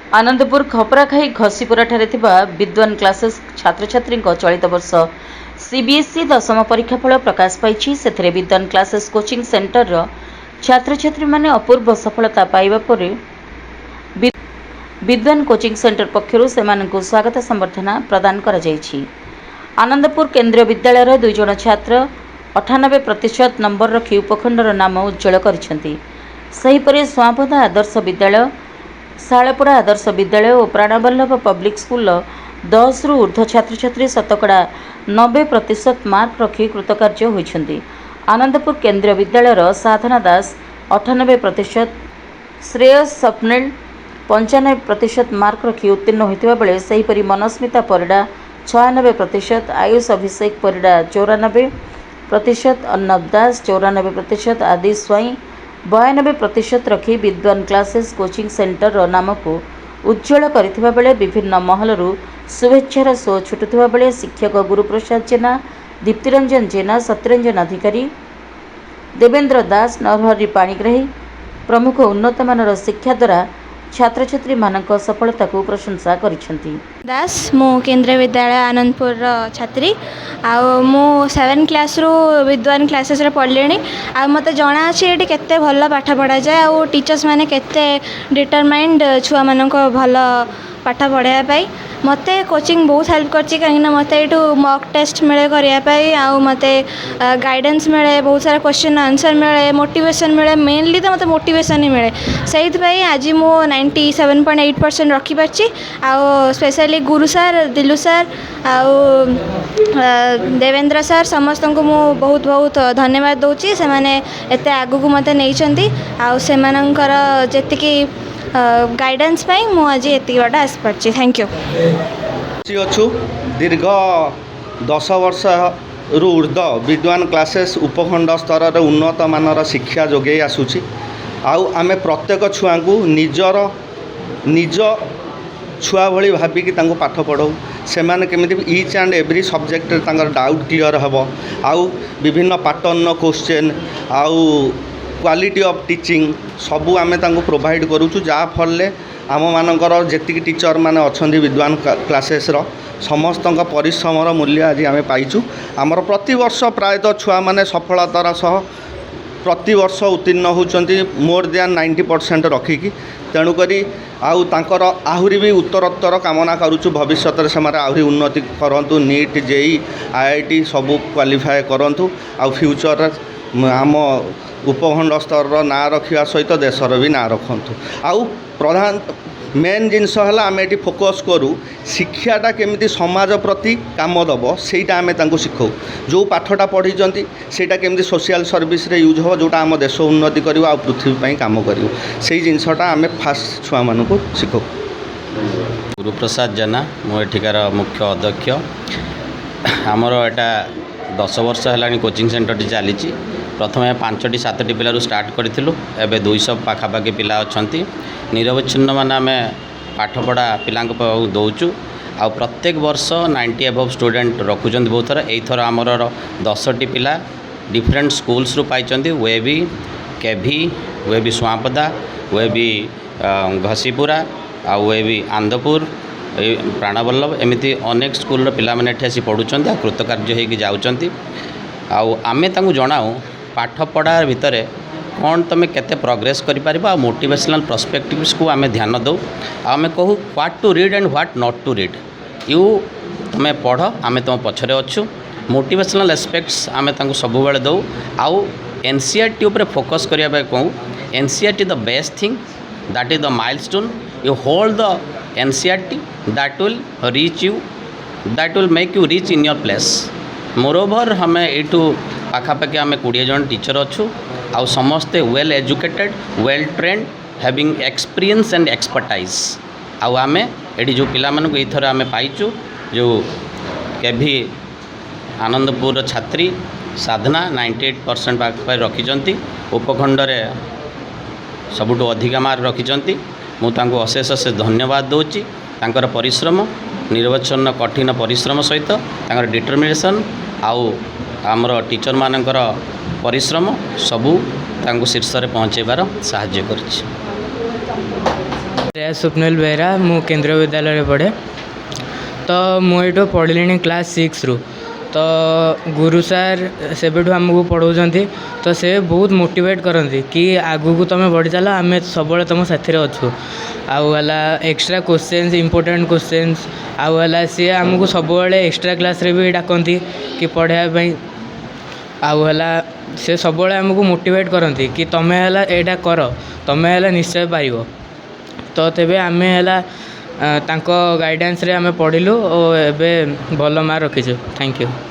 आनंदपुर खपराखाई घसीपुरा विद्वान क्लासेस छात्र छात्री चलित वर्ष सीबीएसई दशम परीक्षाफल प्रकाश पाई। से विद्वान क्लासेस कोचिंग सेंटर छात्र छात्री माने अपूर्व सफलता पाइबा परे विद्वान कोचिंग सेंटर पक्षरु सेमानकु स्वागत संबर्धना प्रदान करा जायछि। आनंदपुर केंद्रीय विद्यालय दुई जन छात्र 98% नंबर रखी उपखंडर नाम उज्जवल करिसेंति। सेहिपरि स्वापदा आदर्श विद्यालय, शालपुरा आदर्श विद्यालय और प्राणवल्लभ पब्लिक स्कूल 10 रु ऊर्ध्व छात्र छात्री शतकड़ा 90% मार्क रखी कृतकार्य होइछंती। आनंदपुर केंद्रीय विद्यालय साधना दास 98%, श्रेयस स्वप्निल 95% मार्क रखी उत्तीर्ण होइतिबा बेले सेहिपरि मनस्मिता परिडा 96%, आयुष अभिषेक परिडा 94%, अर्णव दास 94%, आदि स्वाई 92% रखी विद्वान क्लासेस कोचिंग सेंटर नाम को उज्जवल करथिबा बेले विभिन्न महलरू शुभेच्छार शो छुटुथिबा बेले शिक्षक गुरुप्रसाद जेना, दीप्तिरंजन जेना, सत्यरंजन अधिकारी, देवेंद्र दास, नरहरि पाणिग्राही प्रमुख उन्नतमानर शिक्षा द्वारा छात्र छात्री मानक सफलता को प्रशंसा करिसेंती। दास मु केंद्रीय विद्यालय आनंदपुर छात्री मु 7 क्लास रु विद्वान क्लासेस रे पढ़ले आ मते जना अछि एटी केते भल पाठ पढ़ा जाय आ टीचर्स माने केते डिटरमाइंड छुआ मानक भल पाठ पढ़ाया पाई मते कोचिंग बहुत हेल्प करछि कहीं मते एटू मॉक टेस्ट मिले करिया पाई आ मते गाइडेंस मिले, बहुत सारा क्वेश्चन आंसर मिले, मोटिवेशन मिले, मेनली तो मते मोटिवेशन ही मिले। सेहित पई आज मु 97.8% रखी पाछि आ स्पेशली गुरु सर, दिलु सर आ देवेंद्र सर समस्त को मु बहुत बहुत धन्यवाद दउछि। से माने एते आगु को मते नेइछंती आ सेमानकर जेतिकी गाइडेंस पाई मु आज एतिकी बाटा आस पाछि। Thank you. अच्छु दीर्घ 10 वर्ष रु ऊर्ध्व विद्वान क्लासेस उपखंड स्तर रे उन्नत मानर शिक्षा जोगे आसुछि। आउ आमे प्रत्येक छुआ को निज छुआ भली भाविकी तांको पाठ पढ़ाऊ से माने केमिति ईच एंड एवरी सब्जेक्ट तांकर डाउट क्लियर हेबो आउ विभिन्न पैटर्न क्वेश्चन आउ क्वालिटी ऑफ टीचिंग सबू आमे तांको प्रोवाइड करूछु। जा फल आम मानकर जेतिकी टीचर माने अछंदी विद्वान क्लासेस रो समस्तक परिश्रमर मूल्य आज आमे पाइछु। आमर प्रति वर्ष प्रायतः छुआ माने सफलतार सह प्रति वर्ष उत्तीर्ण होउचंती मोर देन 90% रखिकी। तेणुकरी आउ तांकर आहुरी भी उत्तरोत्तर कामना करूछु भविष्य से आहुरी उन्नति करंतु, नीट जेई आईआईटी सबू क्वालिफाए करंतु आउ फ्यूचर आम उपखंड स्तर ना रखा सहित देशर भी ना रखु। आउ प्रधान मेन जिनस है आम ये फोकस करूँ शिक्षाटा केमिति समाज प्रति काम दब सेटा आम शिखाऊ। जो पाठटा पढ़ी सेटा केमिति सोशल सर्विस रे यूज हो जोटा आम देश उन्नति कर पृथ्वी काम कर से जिनसटा आम फास्ट छुआ मान शिखाऊ। गुरुप्रसाद जेना मो एठिकार मुख्य अध्यक्ष। आमर एटा 10 वर्ष है कोचिंग सेंटर चली। प्रथम 5टी 7टी पिलू स्टार्ट करूँ, एवं 200 पाखापाखि पिला अच्छा निरवच्छिन्न मान आम पाठपढ़ा पिला दौचु। आ प्रत्येक वर्ष 90 अबव स्टूडेंट रखुंट। बहुत थर यथर आमर 10टी पिला डिफरेंट स्कूल्स रु पाई, वे भी केभी, वे भी स्वापदा, वे भी घसीपुरा आ वे भी आनंदपुर प्राणवल्लभ एमती अनेक स्कूल पिला माने आसी पढ़ुंट आ कृतकार्य होगी जाऊँच। आमे तांको जनाऊ पाठ पढ़ा भितर कौन तुम केते प्रोग्रेस करि परिबा मोटिवेशनल पर्सपेक्टिव्स को आमे ध्यान दो। आमे कहू what to read and what not to read. You तुम पढ़ आमे तुम पछरे अच्छु। मोटिवेशनल एस्पेक्ट्स आमे तांको सबु बेले दो। आउ एनसीईआरटी ऊपर फोकस करिया बे कहू NCERT the best thing, that is the milestone. You hold the NCERT that will reach you, that will make you reach in your place. Moreover हमें यूँ पाखापाखि आम 20 जन टीचर अच्छु आउ समस्ते well educated, well trained, having experience and expertise. आउ आमे eighty जो पिला मानक एथर आमे पाइचु जो केभी आनंदपुर छात्री साधना 98% पाखे रखिंट। उपखंड रे सबुठु अधिका मार्क रखिंट। मु तांको अशेष अशेष धन्यवाद दूची। तांकर परिश्रम निर्वचन कठिन परिश्रम सहित तांकर डिटरमिनेशन आउ आमर टीचर मानकर परिश्रम सबू तांको शीर्ष रे पहुँचेबार साहाय्य करछि। श्रेया स्वप्निल बेहरा मु केंद्रीय विद्यालय पढ़े तो मुझे पढ़िली क्लास 6 रु तो गुरु सार सेबठू आमको पढ़ाऊँच तो से बहुत मोटिवेट करती कि आगू को तुम बढ़ी चल आम सब तुम साथी अच्छु आउला एक्स्ट्रा क्वेश्चंस इंपोर्टेंट क्वेश्चंस आउला सी आमको सब एक्स्ट्रा क्लास रे भी डाकती कि पढ़ाई आउला से सब आमको मोटिवेट करती कि तुम्हें एटा कर तुम्हें निश्चय पार तो तेबे आम गाइडेंस रे आम पढ़िलु और एबे भल मार्क रखीचु। Thank you.